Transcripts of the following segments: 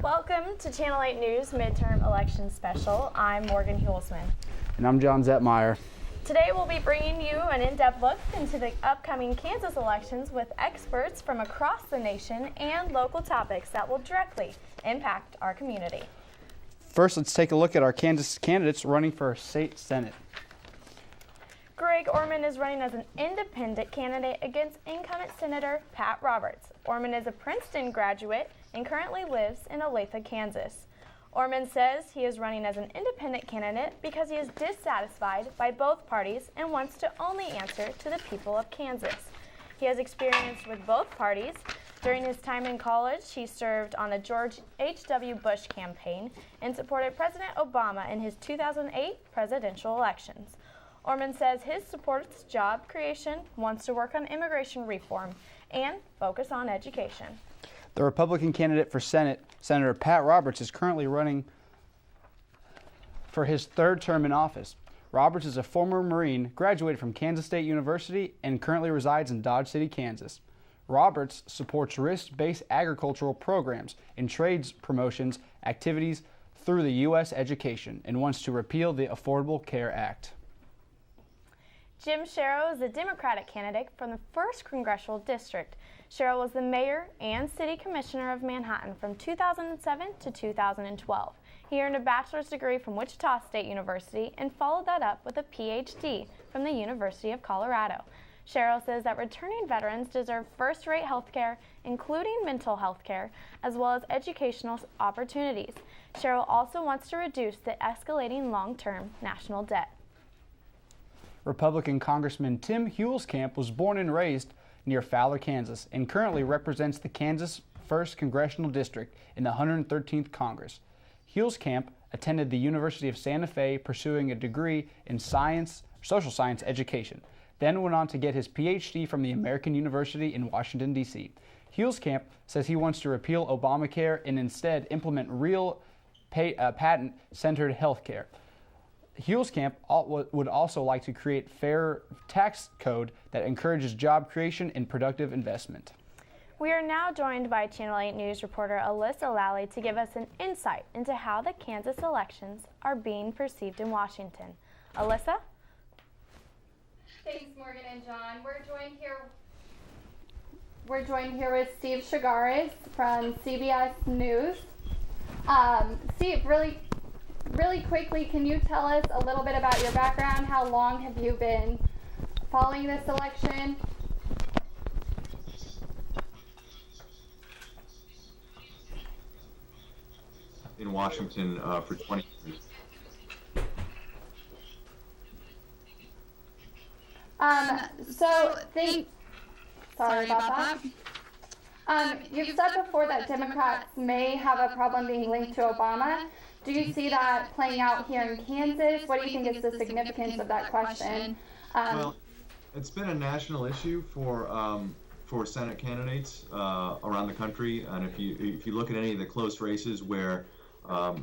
Welcome to Channel 8 News Midterm Election Special. I'm Morgan Hulsman. And I'm John Zetmeyer. Today we'll be bringing you an in-depth look into the upcoming Kansas elections with experts from across the nation and local topics that will directly impact our community. First, let's take a look at our Kansas candidates running for state senate. Greg Orman is running as an independent candidate against incumbent Senator Pat Roberts. Orman is a Princeton graduate and currently lives in Olathe, Kansas. Orman says he is running as an independent candidate because he is dissatisfied by both parties and wants to only answer to the people of Kansas. He has experience with both parties. During his time in college, he served on the George H.W. Bush campaign and supported President Obama in his 2008 presidential elections. Orman says his supports job creation, wants to work on immigration reform, and focus on education. The Republican candidate for Senate, Senator Pat Roberts, is currently running for his third term in office. Roberts is a former Marine, graduated from Kansas State University, and currently resides in Dodge City, Kansas. Roberts supports risk-based agricultural programs and trades promotions activities through the U.S. education and wants to repeal the Affordable Care Act. Jim Sherrill is a Democratic candidate from the 1st Congressional District. Sherrill was the mayor and city commissioner of Manhattan from 2007 to 2012. He earned a bachelor's degree from Wichita State University and followed that up with a PhD from the University of Colorado. Sherrill says that returning veterans deserve first-rate health care, including mental health care, as well as educational opportunities. Sherrill also wants to reduce the escalating long-term national debt. Republican Congressman Tim Huelskamp was born and raised near Fowler, Kansas, and currently represents the Kansas 1st Congressional District in the 113th Congress. Huelskamp attended the University of Santa Fe pursuing a degree in social science education, then went on to get his PhD from the American University in Washington, D.C. Huelskamp says he wants to repeal Obamacare and instead implement real patent-centered health care. Huelskamp would also like to create fair tax code that encourages job creation and productive investment. We are now joined by Channel 8 News reporter Alyssa Lally to give us an insight into how the Kansas elections are being perceived in Washington. Alyssa? Thanks, Morgan and John. We're joined here with Steve Chagaris from CBS News. Steve, really quickly, can you tell us a little bit about your background? How long have you been following this election? In Washington for 20 years. Sorry about that. You've said before that Democrats may have a problem being linked to Obama. Do you see that playing out here in Kansas? What do you think is the significance of that question? Well, it's been a national issue for Senate candidates around the country, and if you look at any of the close races where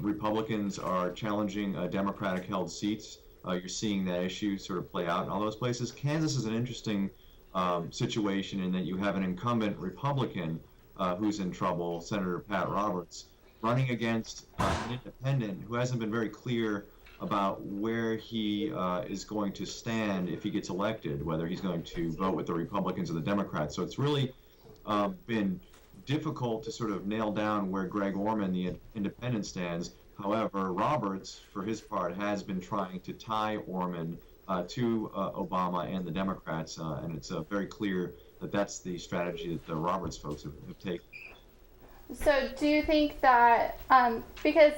Republicans are challenging Democratic-held seats, you're seeing that issue sort of play out in all those places. Kansas is an interesting situation in that you have an incumbent Republican who's in trouble, Senator Pat Roberts, running against an independent who hasn't been very clear about where he is going to stand if he gets elected, whether he's going to vote with the Republicans or the Democrats. So it's really been difficult to sort of nail down where Greg Orman, the independent, stands. However, Roberts, for his part, has been trying to tie Orman to Obama and the Democrats, and it's very clear that that's the strategy that the Roberts folks have taken. So do you think that, because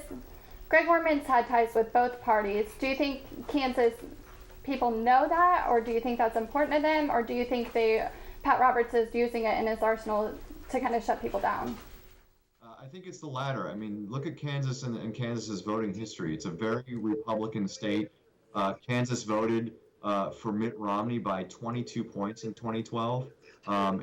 Greg Orman's had ties with both parties, do you think Kansas people know that, or do you think that's important to them, or do you think Pat Roberts is using it in his arsenal to kind of shut people down? I think it's the latter. I mean, look at Kansas and Kansas's voting history. It's a very Republican state. Kansas voted for Mitt Romney by 22 points in 2012.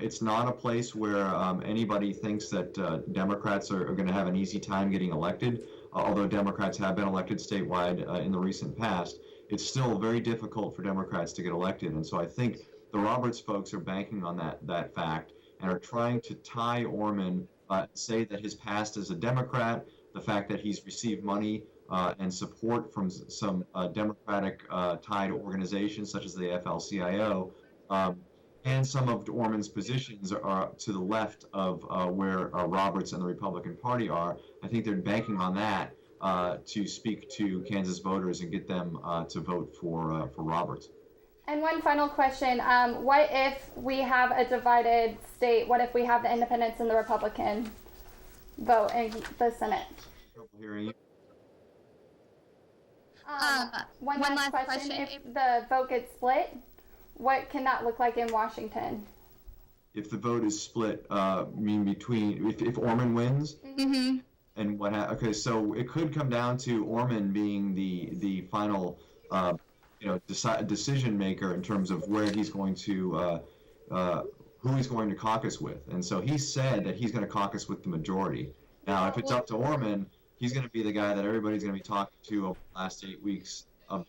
It's not a place where anybody thinks that Democrats are going to have an easy time getting elected, although Democrats have been elected statewide in the recent past. It's still very difficult for Democrats to get elected, and so I think the Roberts folks are banking on that fact and are trying to tie Orman say that his past as a Democrat, the fact that he's received money and support from some Democratic tied organizations such as the AFL-CIO, and some of Orman's positions are to the left of where Roberts and the Republican Party are. I think they're banking on that to speak to Kansas voters and get them to vote for Roberts. And one final question. What if we have a divided state? What if we have the independents and the Republican vote in the Senate? Trouble hearing you. One last question. If the vote gets split, what can that look like in Washington? If the vote is split, if Orman wins, Mm-hmm. and okay, so it could come down to Orman being the final, decision maker in terms of where he's going to, who he's going to caucus with, and so he said that he's going to caucus with the majority. Now, if it's up to Orman, he's going to be the guy that everybody's going to be talking to over the last 8 weeks and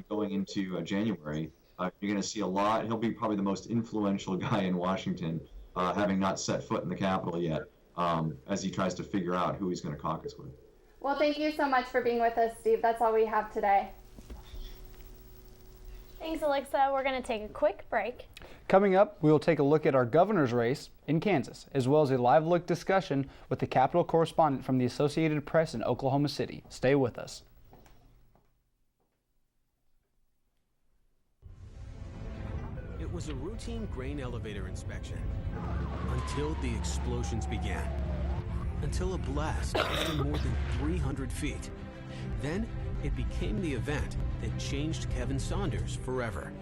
going into January. You're going to see a lot. He'll be probably the most influential guy in Washington, having not set foot in the Capitol yet, as he tries to figure out who he's going to caucus with. Well, thank you so much for being with us, Steve. That's all we have today. Thanks, Alexa. We're going to take a quick break. Coming up, we will take a look at our governor's race in Kansas, as well as a live look discussion with the Capitol correspondent from the Associated Press in Oklahoma City. Stay with us. It was a routine grain elevator inspection until the explosions began. Until a blast lasted more than 300 feet. Then it became the event that changed Kevin Saunders forever.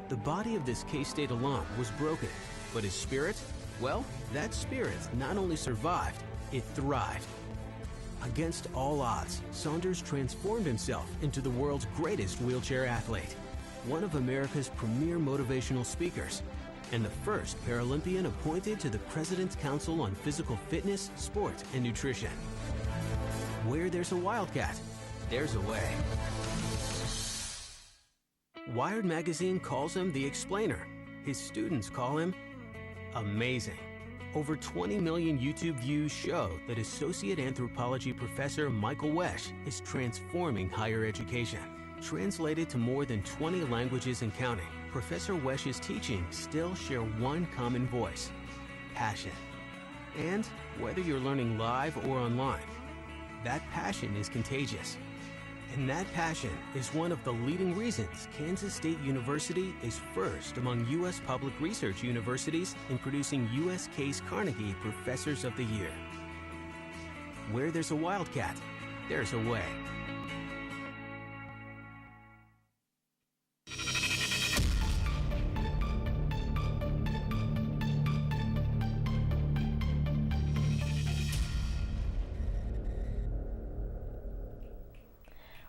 The body of this K-State alum was broken, but his spirit, well, that spirit not only survived, it thrived. Against all odds, Saunders transformed himself into the world's greatest wheelchair athlete, one of America's premier motivational speakers, and the first Paralympian appointed to the President's Council on Physical Fitness, Sport, and Nutrition. Where there's a wildcat, there's a way. Wired magazine calls him the explainer. His students call him amazing. Over 20 million YouTube views show that associate anthropology professor Michael Wesch is transforming higher education. Translated to more than 20 languages and counting, Professor Wesch's teachings still share one common voice: passion. And whether you're learning live or online, that passion is contagious. And that passion is one of the leading reasons Kansas State University is first among U.S. public research universities in producing U.S. Case Carnegie Professors of the Year. Where there's a wildcat, there's a way.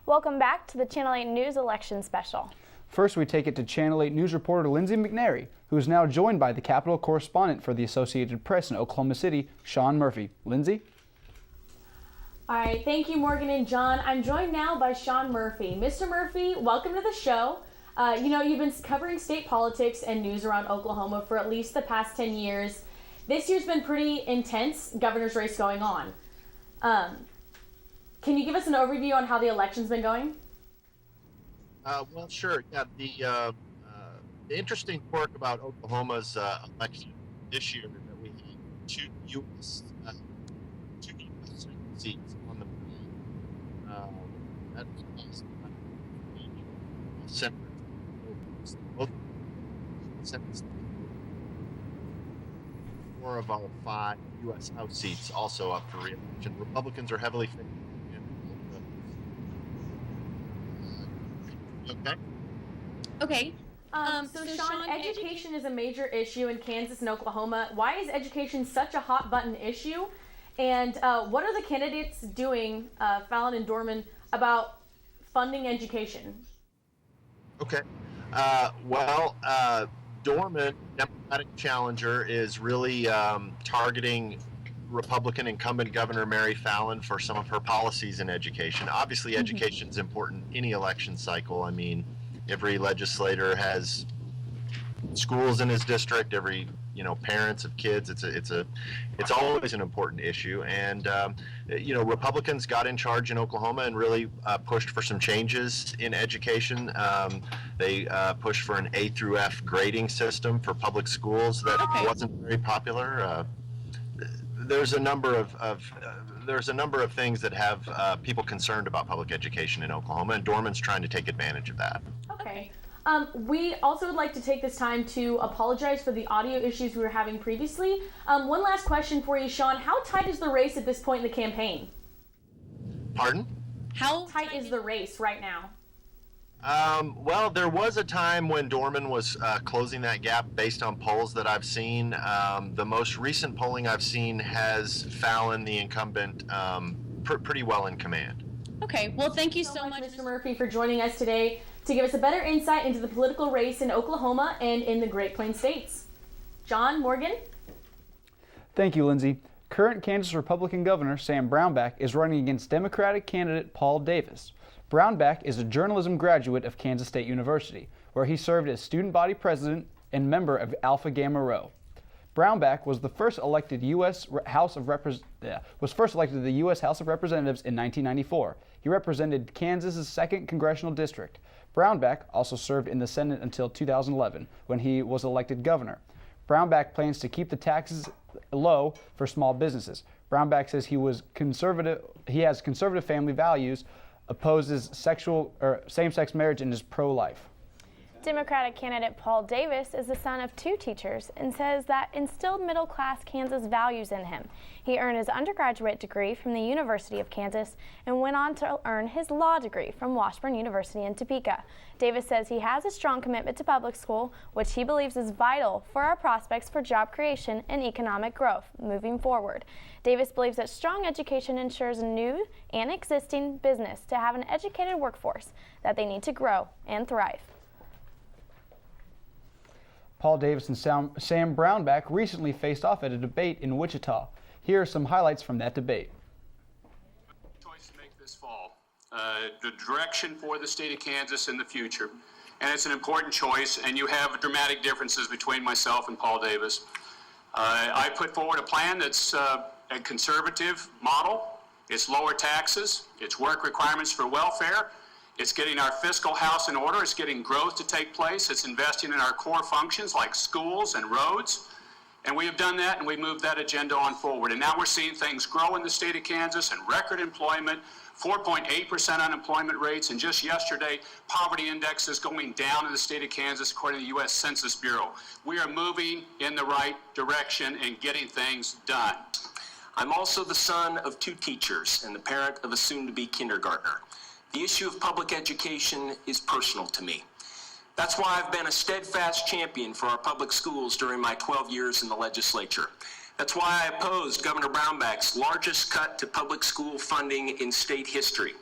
Welcome back to the Channel 8 News Election Special. First, we take it to Channel 8 News reporter Lindsay McNary, who is now joined by the Capitol correspondent for the Associated Press in Oklahoma City, Sean Murphy. Lindsay? All right, thank you, Morgan and John. I'm joined now by Sean Murphy. Mr. Murphy, welcome to the show. You've been covering state politics and news around Oklahoma for at least the past 10 years. This year's been pretty intense governor's race going on. Can you give us an overview on how the election's been going? Well, sure. Yeah, the interesting quirk about Oklahoma's election this year is that we have two U.S. seats on the ballot. That's Senate. Both Senate. 4 of our 5 U.S. House seats also up for re-election. Republicans are heavily favored. Okay. So Sean, education is a major issue in Kansas and Oklahoma. Why is education such a hot button issue? And what are the candidates doing, Fallon and Dorman, about funding education? Okay. Dorman, Democratic challenger, is really targeting Republican incumbent Governor Mary Fallon for some of her policies in education. Obviously, education is important any election cycle. I mean, every legislator has schools in his district. Every parents of kids. It's always an important issue. And Republicans got in charge in Oklahoma and really pushed for some changes in education. They pushed for an A through F grading system for public schools that wasn't very popular. There's a number of things that have people concerned about public education in Oklahoma, and Dorman's trying to take advantage of that. Okay. We also would like to take this time to apologize for the audio issues we were having previously. One last question for you, Sean. How tight is the race at this point in the campaign? Pardon? How tight is the race right now? Well, there was a time when Dorman was closing that gap based on polls that I've seen. The most recent polling I've seen has Fallon, the incumbent, pretty well in command. Okay, well, thank you so much, Mr. Murphy, for joining us today to give us a better insight into the political race in Oklahoma and in the Great Plains states. John, Morgan? Thank you, Lindsay. Current Kansas Republican Governor Sam Brownback is running against Democratic candidate Paul Davis. Brownback is a journalism graduate of Kansas State University, where he served as student body president and member of Alpha Gamma Rho. Brownback was first elected to the U.S. House of Representatives in 1994. He represented Kansas's 2nd Congressional District. Brownback also served in the Senate until 2011, when he was elected governor. Brownback plans to keep the taxes low for small businesses. Brownback says he has conservative family values, opposes same-sex marriage, and is pro-life. Democratic candidate Paul Davis is the son of 2 teachers and says that instilled middle-class Kansas values in him. He earned his undergraduate degree from the University of Kansas and went on to earn his law degree from Washburn University in Topeka. Davis says he has a strong commitment to public school, which he believes is vital for our prospects for job creation and economic growth moving forward. Davis believes that strong education ensures a new and existing business to have an educated workforce that they need to grow and thrive. Paul Davis and Sam Brownback recently faced off at a debate in Wichita. Here are some highlights from that debate. Choice to make this fall, the direction for the state of Kansas in the future, and it's an important choice, and you have dramatic differences between myself and Paul Davis. I put forward a plan that's a conservative model. It's lower taxes, it's work requirements for welfare, it's getting our fiscal house in order, it's getting growth to take place, it's investing in our core functions like schools and roads. And we have done that, and we moved that agenda on forward. And now we're seeing things grow in the state of Kansas and record employment, 4.8% unemployment rates, and just yesterday, poverty index is going down in the state of Kansas according to the U.S. Census Bureau. We are moving in the right direction and getting things done. I'm also the son of 2 teachers and the parent of a soon-to-be kindergartner. The issue of public education is personal to me. That's why I've been a steadfast champion for our public schools during my 12 years in the legislature. That's why I opposed Governor Brownback's largest cut to public school funding in state history.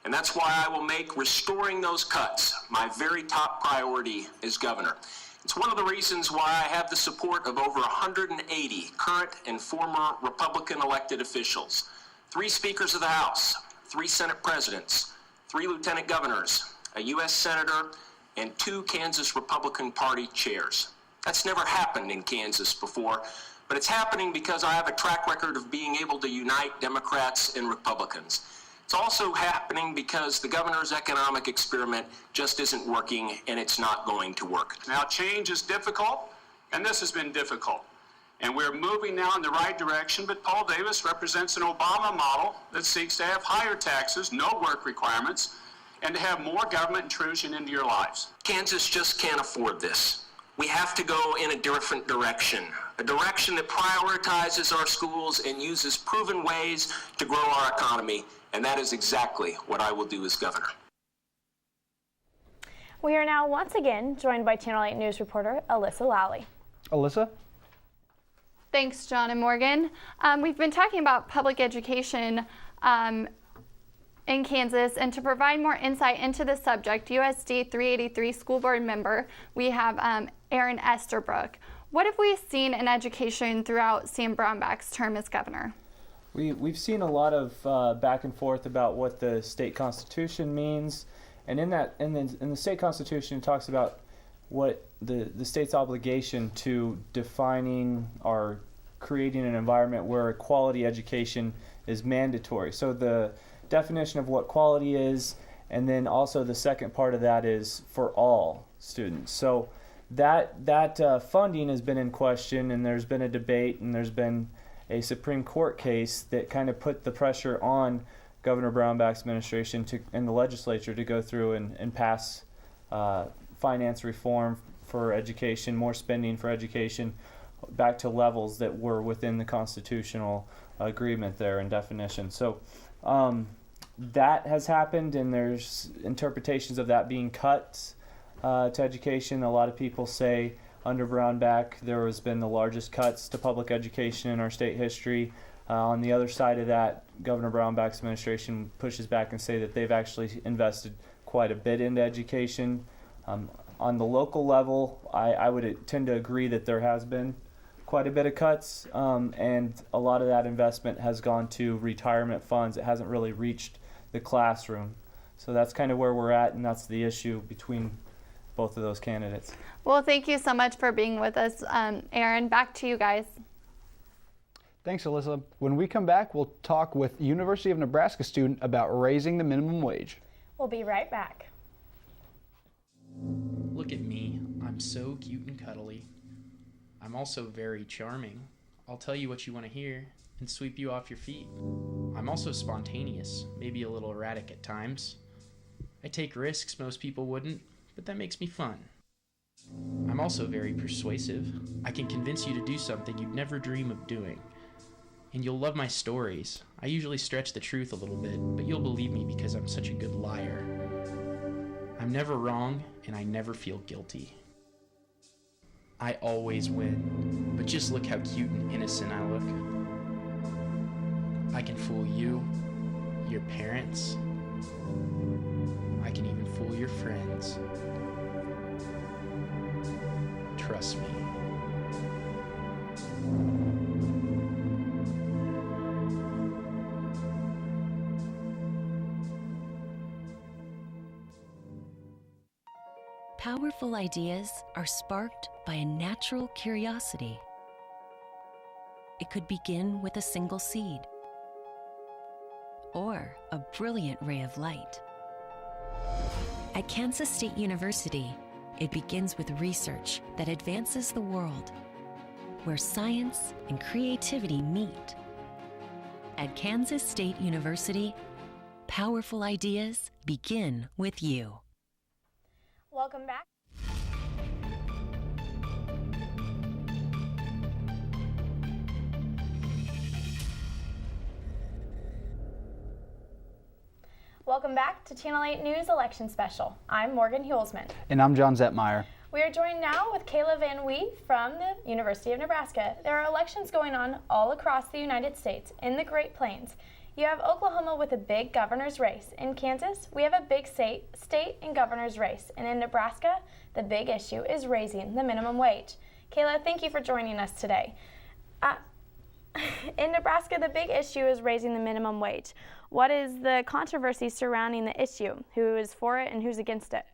And that's why I will make restoring those cuts my very top priority as governor. It's one of the reasons why I have the support of over 180 current and former Republican elected officials, 3 speakers of the House, 3 Senate presidents, 3 lieutenant governors, a U.S. senator, and 2 Kansas Republican Party chairs. That's never happened in Kansas before, but it's happening because I have a track record of being able to unite Democrats and Republicans. It's also happening because the governor's economic experiment just isn't working, and it's not going to work. Now, change is difficult, and this has been difficult. And we're moving now in the right direction, but Paul Davis represents an Obama model that seeks to have higher taxes, no work requirements, and to have more government intrusion into your lives. Kansas just can't afford this. We have to go in a different direction, a direction that prioritizes our schools and uses proven ways to grow our economy, and that is exactly what I will do as governor. We are now once again joined by Channel 8 News reporter Alyssa Lally. Alyssa? Thanks, John and Morgan. We've been talking about public education in Kansas, and to provide more insight into the subject, USD 383 school board member, we have Aaron Esterbrook. What have we seen in education throughout Sam Brownback's term as governor? We've seen a lot of back and forth about what the state constitution means, and in the state constitution it talks about what the state's obligation to defining or creating an environment where a quality education is mandatory. So the definition of what quality is, and then also the second part of that is for all students. So that funding has been in question, and there's been a debate, and there's been a Supreme Court case that kind of put the pressure on Governor Brownback's administration and the legislature to go through and pass finance reform for education, more spending for education, back to levels that were within the constitutional agreement there and definition. So that has happened, and there's interpretations of that being cut to education. A lot of people say under Brownback there has been the largest cuts to public education in our state history. On the other side of that, Governor Brownback's administration pushes back and say that they've actually invested quite a bit into education. On the local level, I would tend to agree that there has been quite a bit of cuts, and a lot of that investment has gone to retirement funds. It hasn't really reached the classroom. So that's kind of where we're at, and that's the issue between both of those candidates. Well, thank you so much for being with us. Aaron, back to you guys. Thanks, Alyssa. When we come back, we'll talk with University of Nebraska student about raising the minimum wage. We'll be right back. Look at me. I'm so cute and cuddly. I'm also very charming. I'll tell you what you want to hear and sweep you off your feet. I'm also spontaneous, maybe a little erratic at times. I take risks most people wouldn't, but that makes me fun. I'm also very persuasive. I can convince you to do something you'd never dream of doing. And you'll love my stories. I usually stretch the truth a little bit, but you'll believe me because I'm such a good liar. I'm never wrong, and I never feel guilty. I always win, but just look how cute and innocent I look. I can fool you, your parents. I can even fool your friends. Trust me. Powerful ideas are sparked by a natural curiosity. It could begin with a single seed or a brilliant ray of light. At Kansas State University, it begins with research that advances the world, where science and creativity meet. At Kansas State University, powerful ideas begin with you. Welcome back. Welcome back to Channel 8 News Election Special. I'm Morgan Hulsman. And I'm John Zettmeyer. We are joined now with Kayla Van Wee from the University of Nebraska. There are elections going on all across the United States in the Great Plains. You have Oklahoma with a big governor's race. In Kansas, we have a big state and governor's race. And in Nebraska, the big issue is raising the minimum wage. Kayla, thank you for joining us today. In Nebraska, the big issue is raising the minimum wage. What is the controversy surrounding the issue? Who is for it and who's against it?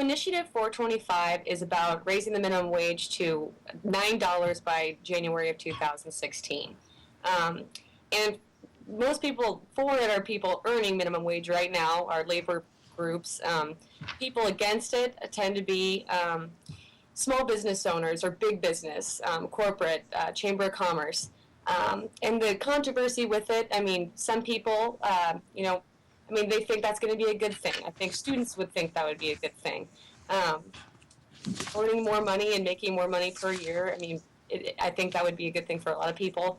Initiative 425 is about raising the minimum wage to $9 by January of 2016. And most people for it are people earning minimum wage right now, our labor groups. People against it tend to be small business owners or big business, corporate, chamber of commerce. And the controversy with it, I mean, some people, they think that's going to be a good thing. I think students would think that would be a good thing. Earning more money and making more money per year, I think that would be a good thing for a lot of people.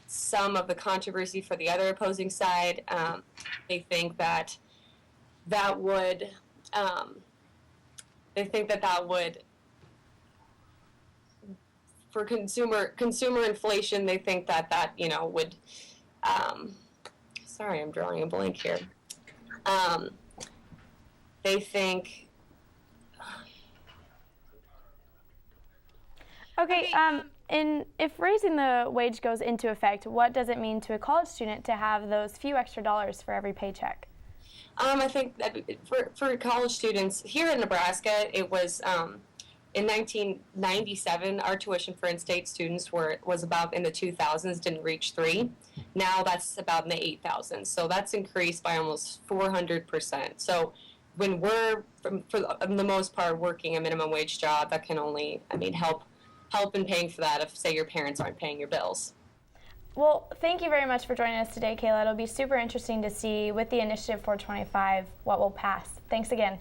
Some of the controversy for the other opposing side, they think that would, for consumer inflation, they think that would, sorry, I'm drawing a blank here. They think. Okay, and if raising the wage goes into effect, what does it mean to a college student to have those few extra dollars for every paycheck? I think that for college students here in Nebraska, it was in 1997, our tuition for in-state students was about in the 2000s, didn't reach 3. Now that's about in the 8,000. So that's increased by almost 400%. So when we're, for the most part, working a minimum wage job, that can only, help in paying for that if, say, your parents aren't paying your bills. Well, thank you very much for joining us today, Kayla. It'll be super interesting to see with the Initiative 425 what will pass. Thanks again.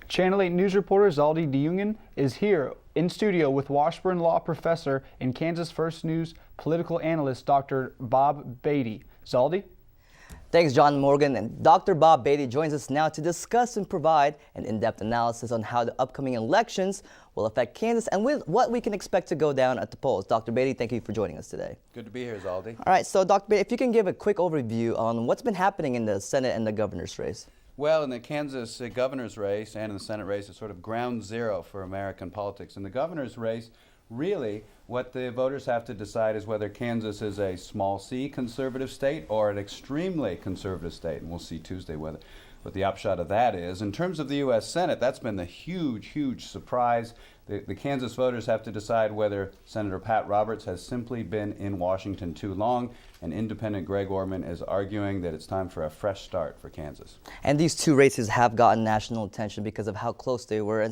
Channel 8 News reporter Zaldi DeJungen is here in studio with Washburn Law professor and Kansas First News political analyst Dr. Bob Beatty. Zaldi? Thanks, John Morgan. And Dr. Bob Beatty joins us now to discuss and provide an in-depth analysis on how the upcoming elections will affect Kansas and with what we can expect to go down at the polls. Dr. Beatty, thank you for joining us today. Good to be here, Zaldi. All right, so Dr. Beatty, if you can give a quick overview on what's been happening in the Senate and the governor's race. Well, in the Kansas governor's race and in the Senate race, it's sort of ground zero for American politics. In the governor's race, really, what the voters have to decide is whether Kansas is a small c conservative state or an extremely conservative state. And we'll see Tuesday what the upshot of that is. In terms of the U.S. Senate, that's been the huge surprise. The Kansas voters have to decide whether Senator Pat Roberts has simply been in Washington too long, and independent Greg Orman is arguing that it's time for a fresh start for Kansas. And these two races have gotten national attention because of how close they were,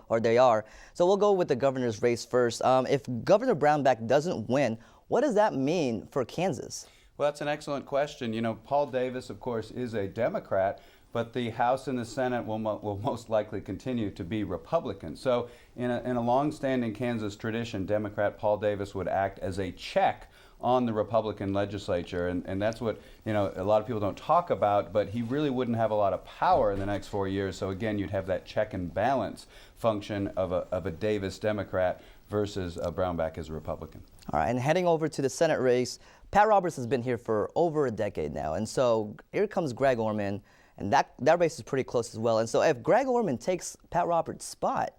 or they are. So we'll go with the governor's race first. If Governor Brownback doesn't win, what does that mean for Kansas? Well, that's an excellent question. You know, Paul Davis, of course, is a Democrat, but the House and the Senate will most likely continue to be Republican. So in a long-standing Kansas tradition, Democrat Paul Davis would act as a check on the Republican legislature, and that's what, you know, a lot of people don't talk about, but he really wouldn't have a lot of power in the next 4 years. So again, you'd have that check and balance function of a Davis Democrat versus a Brownback as a Republican. All right, and heading over to the Senate race, Pat Roberts has been here for over a decade now, and so here comes Greg Orman. And that race is pretty close as well. And so if Greg Orman takes Pat Roberts' spot,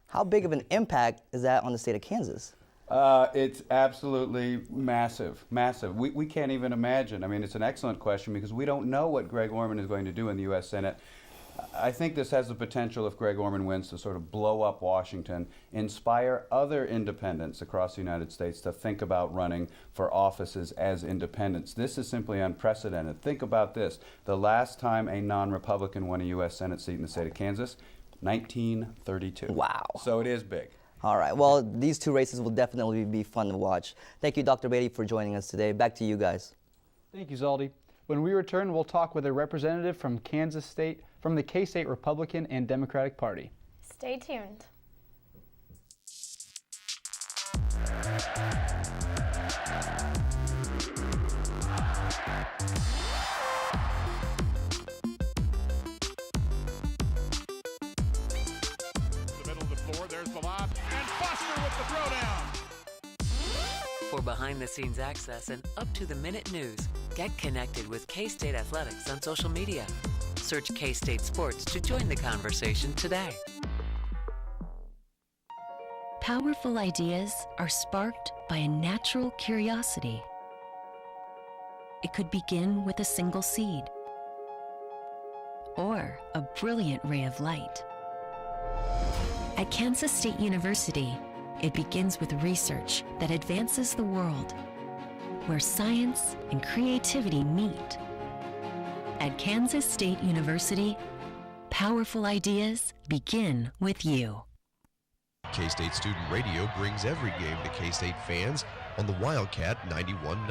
how big of an impact is that on the state of Kansas? It's absolutely massive. We can't even imagine. I mean, it's an excellent question because we don't know what Greg Orman is going to do in the U.S. Senate. I think this has the potential, if Greg Orman wins, to sort of blow up Washington, inspire other independents across the United States to think about running for offices as independents. This is simply unprecedented. Think about this. The last time a non-Republican won a U.S. Senate seat in the state of Kansas, 1932. Wow. So it is big. All right. Well, these two races will definitely be fun to watch. Thank you, Dr. Beatty, for joining us today. Back to you guys. Thank you, Zaldi. When we return, we'll talk with a representative from Kansas State, from the K-State Republican and Democratic Party. Stay tuned. The middle of the floor, there's the lob, and Foster with the throwdown. For behind-the-scenes access and up-to-the-minute news, get connected with K-State Athletics on social media. Search K-State Sports to join the conversation today. Powerful ideas are sparked by a natural curiosity. It could begin with a single seed or a brilliant ray of light. At Kansas State University, it begins with research that advances the world, where science and creativity meet. At Kansas State University, powerful ideas begin with you. K-State Student Radio brings every game to K-State fans on the Wildcat 91.9.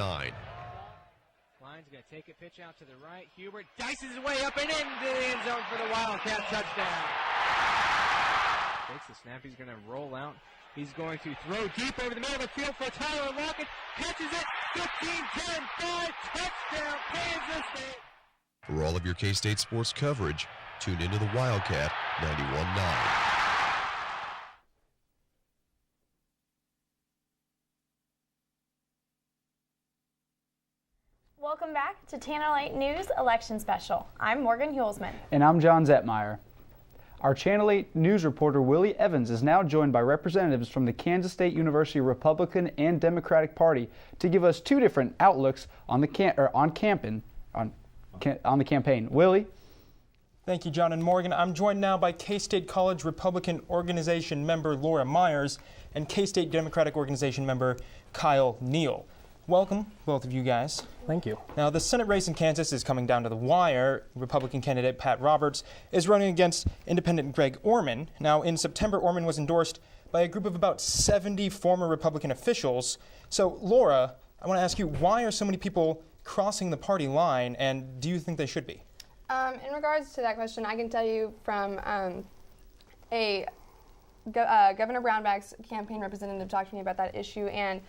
Klein's going to take a pitch out to the right. Hubert dices his way up and into the end zone for the Wildcat touchdown. Takes the snap. He's going to roll out. He's going to throw deep over the middle of the field for Tyler Lockett. Catches it. 15-10, 5, touchdown, Kansas State. For all of your K-State sports coverage, tune into the Wildcat 91.9. Welcome back to Channel 8 News Election Special. I'm Morgan Hulsman. And I'm John Zetmeyer. Our Channel 8 News reporter Willie Evans is now joined by representatives from the Kansas State University Republican and Democratic Party to give us two different outlooks on the campaign. Willie? Thank you, John and Morgan. I'm joined now by K-State College Republican Organization member Laura Myers and K-State Democratic Organization member Kyle Neal. Welcome, both of you guys. Thank you. Now, the Senate race in Kansas is coming down to the wire. Republican candidate Pat Roberts is running against independent Greg Orman. Now, in September, Orman was endorsed by a group of about 70 former Republican officials. So, Laura, I want to ask you, why are so many people crossing the party line, and do you think they should be? In regards to that question, I can tell you from Governor Brownback's campaign representative talked to me about that issue, and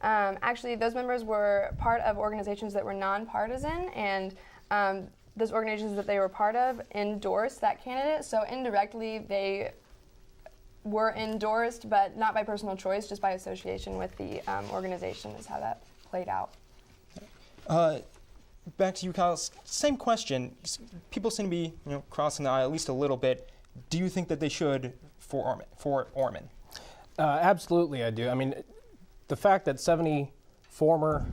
actually those members were part of organizations that were nonpartisan, and those organizations that they were part of endorsed that candidate, so indirectly they were endorsed, but not by personal choice, just by association with the organization is how that played out. Back to you, Kyle. Same question. People seem to be, crossing the aisle at least a little bit. Do you think that they should for Orman? Absolutely, I do. I mean, the fact that 70 former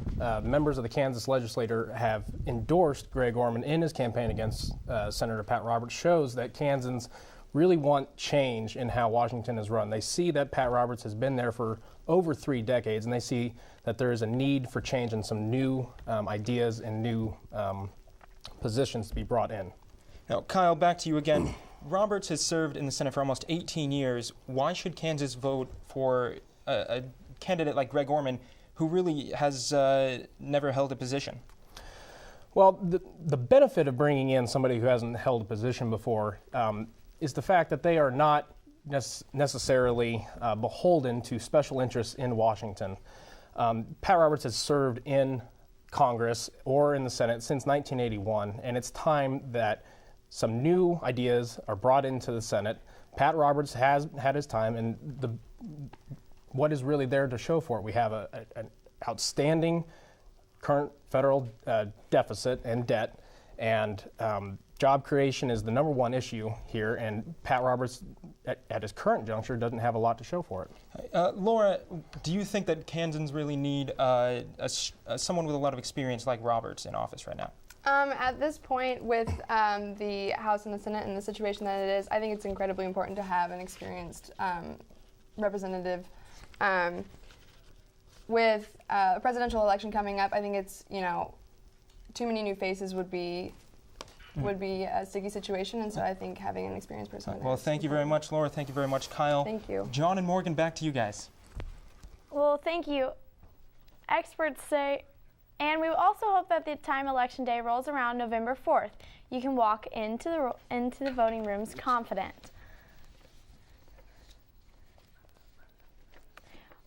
members of the Kansas legislature have endorsed Greg Orman in his campaign against Senator Pat Roberts shows that Kansans really want change in how Washington is run. They see that Pat Roberts has been there for over 3 decades, and they see that there is a need for change and some new ideas and new positions to be brought in. Now, Kyle, back to you again. Roberts has served in the Senate for almost 18 years. Why should Kansas vote for a candidate like Greg Orman, who really has never held a position? Well, the benefit of bringing in somebody who hasn't held a position before is the fact that they are not necessarily beholden to special interests in Washington. Pat Roberts has served in Congress or in the Senate since 1981, and it's time that some new ideas are brought into the Senate. Pat Roberts has had his time, and what is really there to show for it? We have an outstanding current federal deficit and debt, and job creation is the #1 issue here, and Pat Roberts, at his current juncture, doesn't have a lot to show for it. Laura, do you think that Kansans really need someone with a lot of experience like Roberts in office right now? At this point, with the House and the Senate and the situation that it is, I think it's incredibly important to have an experienced representative. With a presidential election coming up, I think it's, too many new faces would be a sticky situation, and so I think having an experienced person. Well, thank you very much, Laura. Thank you very much, Kyle. Thank you. John and Morgan, back to you guys. Well, thank you. Experts say, and we also hope that the time Election Day rolls around November 4th, you can walk into the voting rooms confident.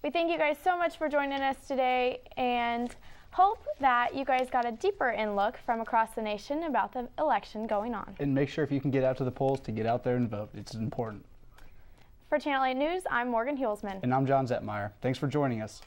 We thank you guys so much for joining us today, and hope that you guys got a deeper in look from across the nation about the election going on. And make sure if you can get out to the polls to get out there and vote. It's important. For Channel 8 News, I'm Morgan Hulsman. And I'm John Zetmeyer. Thanks for joining us.